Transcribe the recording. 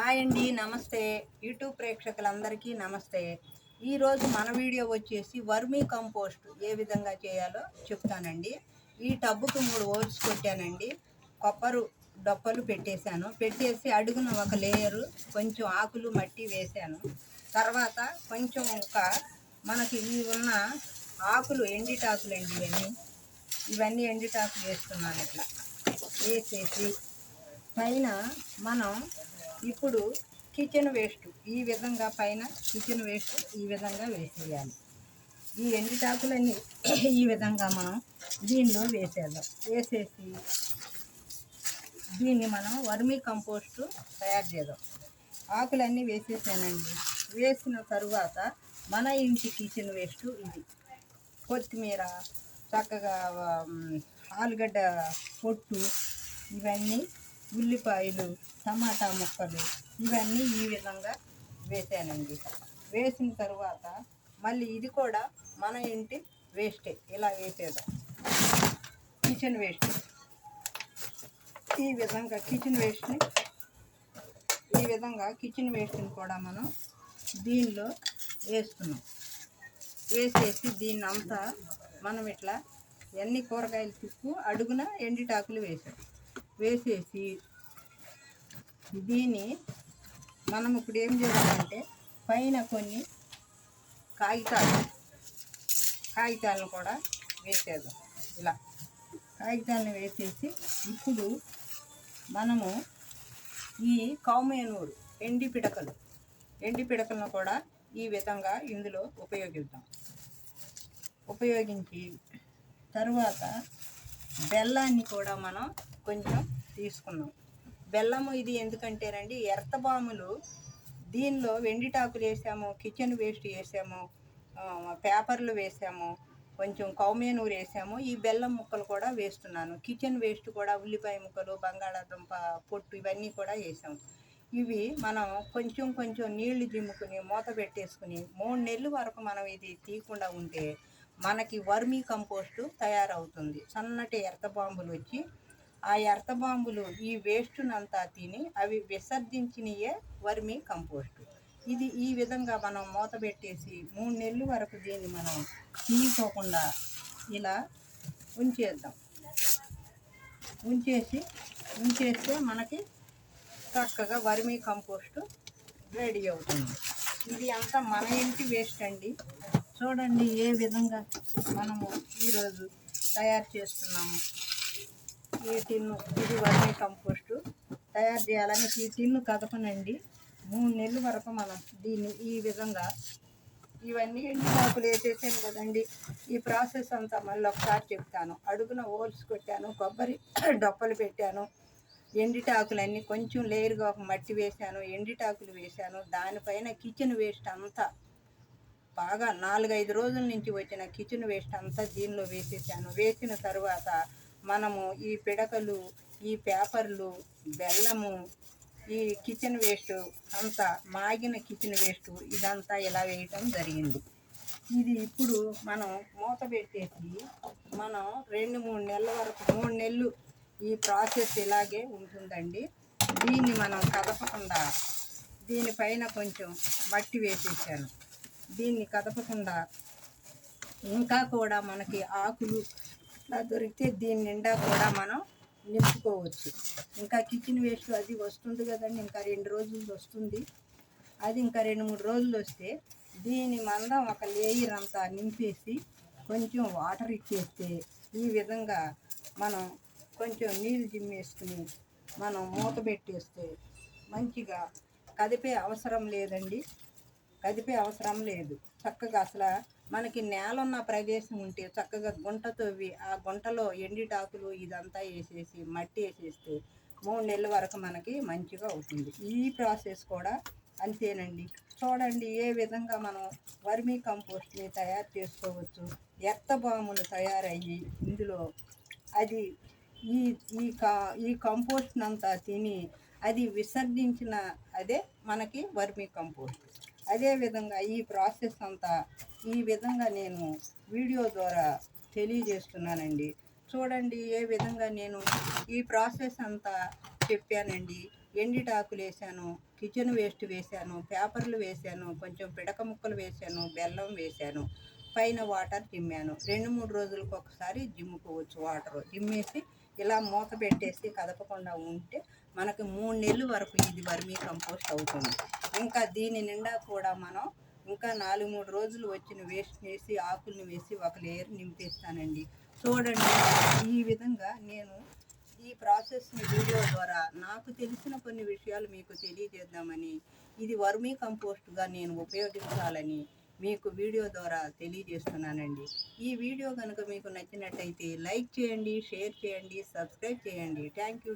Hi అండి, నమస్తే. YouTube ప్రేక్షకులందరికీ నమస్తే. ఈరోజు మన వీడియో వచ్చేసి వర్మీ కంపోస్ట్ ఏ విధంగా చేయాలో చెప్తానండి. ఈ టబ్బుకు 3 హోల్స్ కొట్టానండి. కొబ్బరు డొప్పలు పెట్టేసి అడుగున ఒక లేయరు కొంచెం ఆకులు మట్టి వేశాను. తర్వాత కొంచెం మనకి ఇవి ఉన్న ఆకులు ఎండిటాకులండి, ఇవన్నీ ఎండిటాకులు వేస్తున్నాను. ఇట్లా వేసేసి పైన మనం ఇప్పుడు కిచెన్ వేస్ట్ ఈ విధంగా పైన కిచెన్ వేస్ట్ ఈ విధంగా వేసేయాలి. ఈ ఎండిటాకులన్నీ ఈ విధంగా మనం దీనిలో వేసేద్దాం. వేసేసి దీన్ని మనం వర్మీ కంపోస్టు తయారు చేద్దాం. ఆకులన్నీ వేసేసానండి. వేసిన తరువాత మన ఇంటి కిచెన్ వేస్ట్ ఇది కొత్తిమీర, చక్కగా ఆలుగడ్డ పొట్టు, ఇవన్నీ ఉల్లిపాయలు, టమాటా ముక్కలు, ఇవన్నీ ఈ విధంగా వేసానండి. వేసిన తరువాత మళ్ళీ ఇది కూడా మన ఇంటి వేస్టే ఇలా వేసేద్దాం. కిచెన్ వేస్ట్ ఈ విధంగా కిచెన్ వేస్ట్ని కూడా మనం దీనిలో వేస్తున్నాం. వేసేసి దీన్ని అంతా మనం ఇట్లా ఎన్ని కూరగాయలు తిప్పు అడుగున ఎండిటాకులు వేసేసి దీన్ని మనం ఇప్పుడు ఏం చేయాలంటే పైన కొన్ని కాగితాలను కూడా వేసేద్దాం. ఇలా కాగితాలను వేసేసి ఇప్పుడు మనము ఈ కౌమేనూరు ఎండి పిడకలను కూడా ఈ విధంగా ఇందులో ఉపయోగించి తరువాత బెల్లాన్ని కూడా మనం కొంచెం తీసుకున్నాం. బెల్లము ఇది ఎందుకంటేనండి, ఎర్తబాములు దీనిలో వెండిటాకులు వేసాము, కిచెన్ వేస్ట్ వేసాము, పేపర్లు వేసాము, కొంచెం కౌమేనూరు వేసాము. ఈ బెల్లం ముక్కలు కూడా వేస్తున్నాను. కిచెన్ వేస్ట్ కూడా ఉల్లిపాయ ముక్కలు, బంగాళాదుంప పొట్టు, ఇవన్నీ కూడా వేసాము. ఇవి మనం కొంచెం నీళ్లు జిమ్ముకుని మూత పెట్టేసుకుని 3 నెలల వరకు మనం ఇది తీయకుండా ఉంటే మనకి వర్మీ కంపోస్టు తయారవుతుంది. సన్నటి ఎర్తబాంబులు వచ్చి ఆ ఎర్తబాంబులు ఈ వేస్టునంతా తిని అవి విసర్జించినయే వర్మీ కంపోస్టు. ఇది ఈ విధంగా మనం మూత పెట్టేసి 3 నెలల వరకు దీన్ని మనం తీయకోకుండా ఇలా ఉంచేస్తే మనకి చక్కగా వర్మీ కంపోస్టు రెడీ అవుతుంది. ఇది అంతా మన ఇంటి వేస్ట్ అండి. చూడండి ఏ విధంగా మనము ఈరోజు తయారు చేస్తున్నాము. ఈ టిన్ను ఇది వర్మీ కంపోస్టు తయారు చేయాలని ఈ టిన్ను కదపనండి. 3 నెలల వరకు మనం దీన్ని ఈ విధంగా ఇవన్నీ ఎండిటాకులు వేసేసాను కదండి. ఈ ప్రాసెస్ అంతా మళ్ళీ ఒకసారి చెప్తాను. అడుగున హోల్స్ కొట్టాను, కొబ్బరి డొప్పలు పెట్టాను, ఎండిటాకులన్నీ కొంచెం లేయర్గా ఒక మట్టి వేశాను, ఎండిటాకులు వేశాను. దానిపైన కిచెన్ వేస్ట్ అంతా బాగా 4-5 రోజుల నుంచి వచ్చిన కిచెన్ వేస్ట్ అంతా దీనిలో వేసేసాను. వేసిన తరువాత మనము ఈ పిడకలు, ఈ పేపర్లు, బెల్లము, ఈ కిచెన్ వేస్ట్ అంతా మాగిన కిచెన్ వేస్ట్ ఇదంతా ఇలా వేయటం జరిగింది. ఇది ఇప్పుడు మనం మూత పెట్టేసి మనం 2-3 నెలల వరకు 3 నెలలు ఈ ప్రాసెస్ ఇలాగే ఉంటుందండి. దీన్ని మనం కదపకుండా దీనిపైన కొంచెం మట్టి వేసేసాను. దీన్ని కదపకుండా ఇంకా కూడా మనకి ఆకులు అలా దొరికితే దీని నిండా కూడా మనం నింపుకోవచ్చు. ఇంకా కిచెన్ వేస్ట్ అది వస్తుంది కదండి, ఇంకా 2 రోజులు వస్తుంది. అది ఇంకా 2-3 రోజులు వస్తే దీని మందం ఒక లేయర్ అంతా నింపేసి కొంచెం వాటర్ ఇచ్చేస్తే ఈ విధంగా మనం కొంచెం నీళ్ళు జిమ్మేసుకుని మనం మూత పెట్టేస్తే మంచిగా కదిపే అవసరం లేదు. చక్కగా అసలు మనకి నేలున్న ప్రదేశం ఉంటే చక్కగా గుంట తవ్వి ఆ గుంటలో ఎండిటాకులు ఇదంతా వేసేసి మట్టి వేసేస్తే 3 నెలల వరకు మనకి మంచిగా అవుతుంది. ఈ ప్రాసెస్ కూడా అంతేనండి. చూడండి ఏ విధంగా మనం వర్మీ కంపోస్ట్ని తయారు చేసుకోవచ్చు. ఎర్తబాములు తయారయ్యి ఇందులో అది ఈ కంపోస్ట్నంతా తిని అది విసర్జించిన అదే మనకి వర్మీ కంపోస్ట్. అదేవిధంగా ఈ ప్రాసెస్ అంతా ఈ విధంగా నేను వీడియో ద్వారా తెలియజేస్తున్నానండి. చూడండి ఏ విధంగా నేను ఈ ప్రాసెస్ అంతా చెప్పానండి. ఎండిటాకులు వేసాను, కిచెన్ వేస్ట్ వేశాను, పేపర్లు వేశాను, కొంచెం పిడక ముక్కలు వేశాను, బెల్లం వేశాను, పైన వాటర్ జిమ్మాను. 2-3 రోజులకు ఒకసారి జిమ్ముకోవచ్చు. వాటరు జిమ్మేసి ఇలా మూత పెట్టేసి కదపకుండా ఉంటే మనకి 3 నెలల వరకు ఇది వర్మీ కంపోస్ట్ అవుతుంది. ఇంకా దీని నిండా కూడా మనం ఇంకా 4-3 రోజులు వచ్చిన వేస్ట్ వేసి ఆకుల్ని వేసి ఒక లేయర్ నింపేస్తానండి. చూడండి, ఈ విధంగా నేను ఈ ప్రాసెస్ని వీడియో ద్వారా నాకు తెలిసిన కొన్ని విషయాలు మీకు తెలియజేద్దామని, ఇది వర్మీ కంపోస్ట్గా నేను ఉపయోగించాలని మీకు వీడియో ద్వారా తెలియజేస్తున్నానండి. ఈ వీడియో కనుక మీకు నచ్చినట్టయితే లైక్ చేయండి, షేర్ చేయండి, సబ్స్క్రైబ్ చేయండి. Thank you.